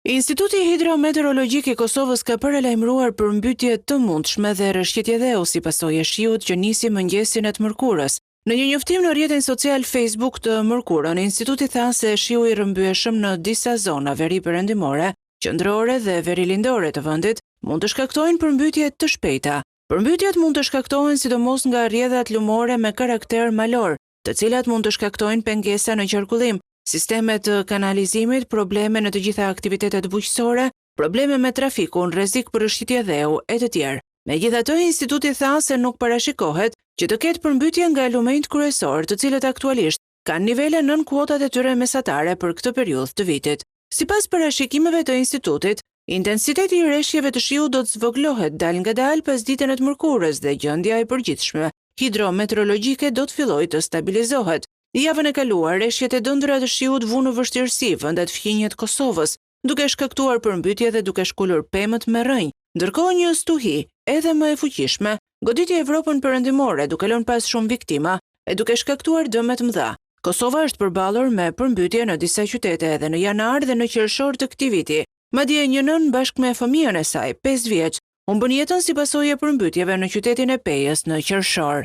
Instituti Hidrometeorologjik i Kosovës ka paralajmëruar për mbytje të mundshme dhe rrëshqitje dheu si pasojë e shiut që nisi mëngjesin e të mërkurës. Në një njoftim në rrjetin social Facebook të mërkurën, instituti tha se shiu i rrëmbyeshëm në disa zona veri perëndimore, qendrore dhe veri lindore të vendit mund të shkaktojnë përmbytje të shpejta. Përmbytjet mund të shkaktohen sidomos nga rrjedhat lumore me karakter malor, të cilat mund të shkaktojnë pengesa në qarkullim, sisteme të kanalizimit, probleme në të gjitha aktivitetet bujqësore, probleme me trafikun, rrezik për rrëshqitje dheu e të tjerë. Megjithatë, instituti tha se nuk parashikohet që të ketë përmbytje nga lumenjt kryesor, të cilët aktualisht kanë nivele nën kuotat e tyre mesatare për këtë periudhë të vitit. Sipas parashikimeve të institutit, intensiteti i rreshjeve të shiut do të zvogëlohet dal nga dal pas ditën e të mërkurës dhe gjendja e përgjithshme hidrometeorologjike do të fillojë të stabilizohet. Javën e kaluar, rreshjet e dëndura të shiut vu në vështirësi vendet fqinjet Kosovës, duke shkaktuar përmbytje dhe duke shkullur pemët me rrënjë. Ndërkohë një stuhi, edhe më e fuqishme, goditi Evropën perëndimore duke lënë pas shumë viktima e duke shkaktuar dëme të mëdha. Kosova është përballur me përmbytje në disa qytete edhe në janar dhe në qershor të këtij viti. Madje një nën bashkë me fëmijën e saj, 5 vjeç, humbën jetën si pasojë e përmbytjeve në qytetin e Pejës në qershor.